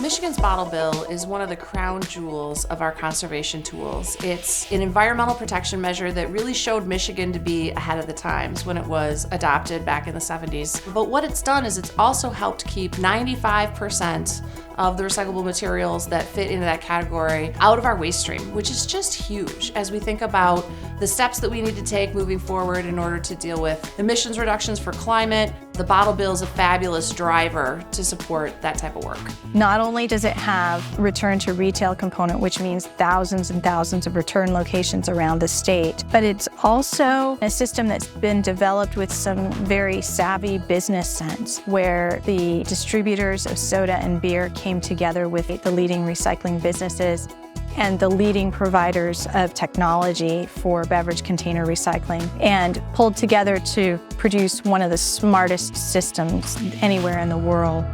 Michigan's bottle bill is one of the crown jewels of our conservation tools. It's an environmental protection measure that really showed Michigan to be ahead of the times when it was adopted back in the 70s. But what it's done is it's also helped keep 95% of the recyclable materials that fit into that category out of our waste stream, which is just huge as we think about the steps that we need to take moving forward in order to deal with emissions reductions for climate. The bottle bill is a fabulous driver to support that type of work. Not only does it have return to retail component, which means thousands and thousands of return locations around the state, but it's also a system that's been developed with some very savvy business sense, where the distributors of soda and beer came together with the leading recycling businesses and the leading providers of technology for beverage container recycling, and pulled together to produce one of the smartest systems anywhere in the world.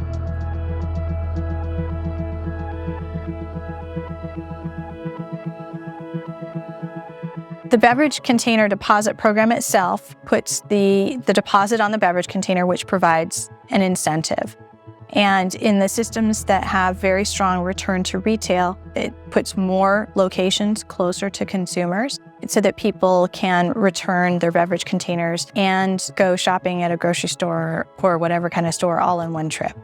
The beverage container deposit program itself puts the deposit on the beverage container, which provides an incentive. And in the systems that have very strong return to retail, it puts more locations closer to consumers so that people can return their beverage containers and go shopping at a grocery store or whatever kind of store all in one trip.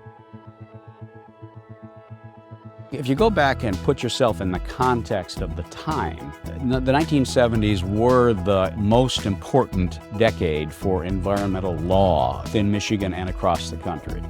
If you go back and put yourself in the context of the time, the 1970s were the most important decade for environmental law in Michigan and across the country.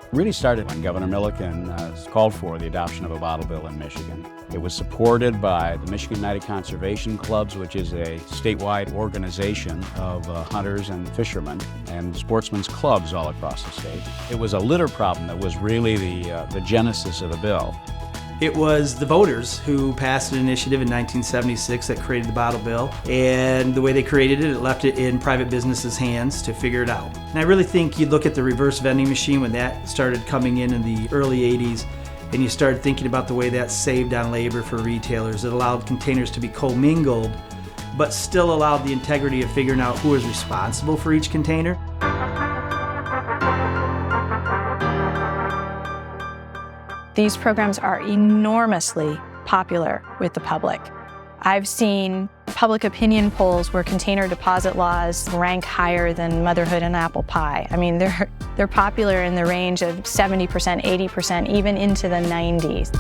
It really started when Governor Milliken called for the adoption of a bottle bill in Michigan. It was supported by the Michigan United Conservation Clubs, which is a statewide organization of hunters and fishermen and sportsmen's clubs all across the state. It was a litter problem that was really the genesis of the bill. It was the voters who passed an initiative in 1976 that created the bottle bill, and the way they created it, it left it in private businesses' hands to figure it out. And I really think you look at the reverse vending machine when that started coming in the early 80s, and you started thinking about the way that saved on labor for retailers. It allowed containers to be commingled, but still allowed the integrity of figuring out who is responsible for each container. These programs are enormously popular with the public. I've seen public opinion polls where container deposit laws rank higher than motherhood and apple pie. I mean, they're popular in the range of 70%, 80%, even into the 90s.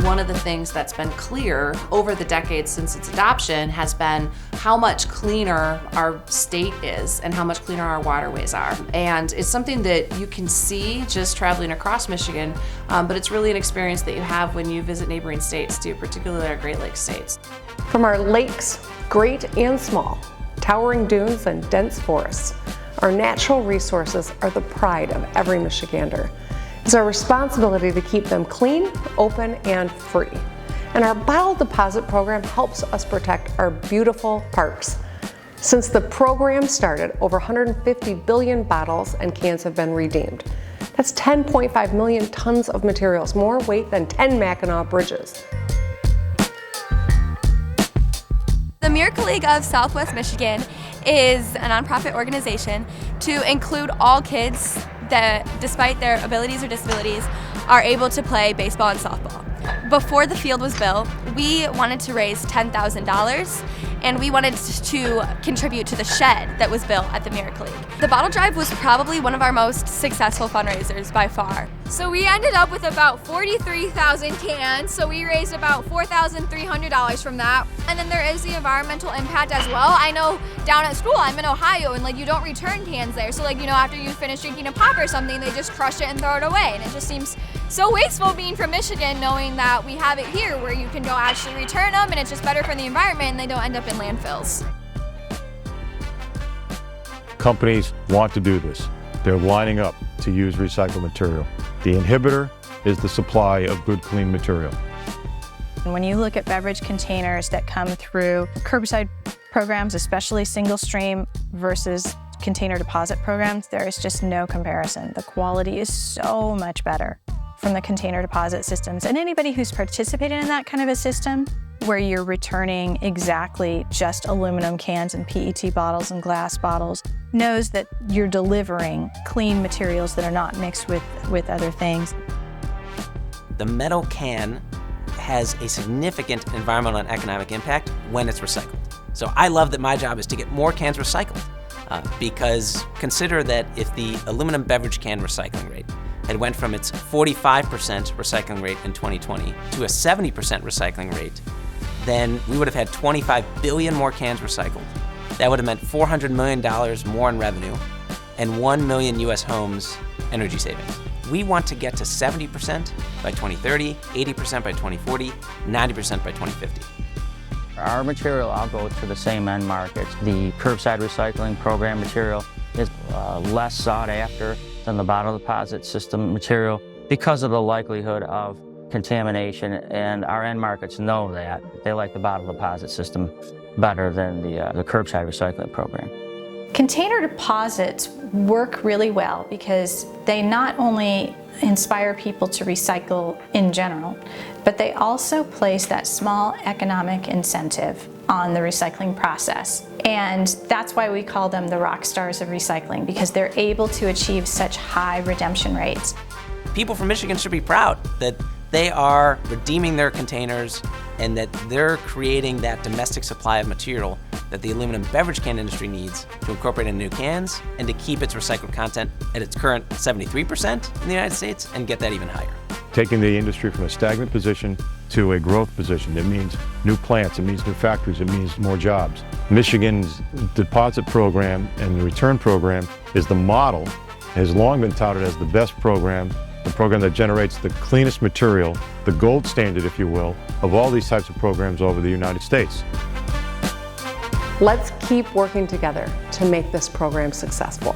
One of the things that's been clear over the decades since its adoption has been how much cleaner our state is and how much cleaner our waterways are. And it's something that you can see just traveling across Michigan, but it's really an experience that you have when you visit neighboring states too, particularly our Great Lakes states. From our lakes, great and small, towering dunes and dense forests, our natural resources are the pride of every Michigander. It's our responsibility to keep them clean, open, and free. And our bottle deposit program helps us protect our beautiful parks. Since the program started, over 150 billion bottles and cans have been redeemed. That's 10.5 million tons of materials, more weight than 10 Mackinac bridges. The Miracle League of Southwest Michigan is a nonprofit organization to include all kids that, despite their abilities or disabilities, are able to play baseball and softball. Before the field was built, we wanted to raise $10,000, and we wanted to contribute to the shed that was built at the Miracle League. The bottle drive was probably one of our most successful fundraisers by far. So we ended up with about 43,000 cans, so we raised about $4,300 from that. And then there is the environmental impact as well. I know down at school, I'm in Ohio, and you don't return cans there. So after you finish drinking a pop or something, they just crush it and throw it away. And it just seems so wasteful being from Michigan, knowing that we have it here where you can go actually return them, and it's just better for the environment and they don't end up in landfills. Companies want to do this. They're lining up to use recycled material. The inhibitor is the supply of good, clean material. And when you look at beverage containers that come through curbside programs, especially single stream versus container deposit programs, there is just no comparison. The quality is so much better from the container deposit systems. And anybody who's participated in that kind of a system, where you're returning exactly just aluminum cans and PET bottles and glass bottles, knows that you're delivering clean materials that are not mixed with other things. the metal can has a significant environmental and economic impact when it's recycled. So I love that my job is to get more cans recycled because consider that if the aluminum beverage can recycling rate had went from its 45% recycling rate in 2020 to a 70% recycling rate, then we would have had 25 billion more cans recycled. That would have meant $400 million more in revenue and 1 million US homes energy savings. We want to get to 70% by 2030, 80% by 2040, 90% by 2050. Our material all goes to the same end markets. The curbside recycling program material is less sought after than the bottle deposit system material because of the likelihood of contamination, and our end markets know that. They like the bottle deposit system better than the curbside recycling program. Container deposits work really well because they not only inspire people to recycle in general, but they also place that small economic incentive on the recycling process. And that's why we call them the rock stars of recycling, because they're able to achieve such high redemption rates. People from Michigan should be proud that they are redeeming their containers and that they're creating that domestic supply of material that the aluminum beverage can industry needs to incorporate in new cans and to keep its recycled content at its current 73% in the United States and get that even higher. Taking the industry from a stagnant position to a growth position. It means new plants, it means new factories, it means more jobs. Michigan's deposit program and the return program is the model, has long been touted as the best program, the program that generates the cleanest material, the gold standard, if you will, of all these types of programs over the United States. Let's keep working together to make this program successful.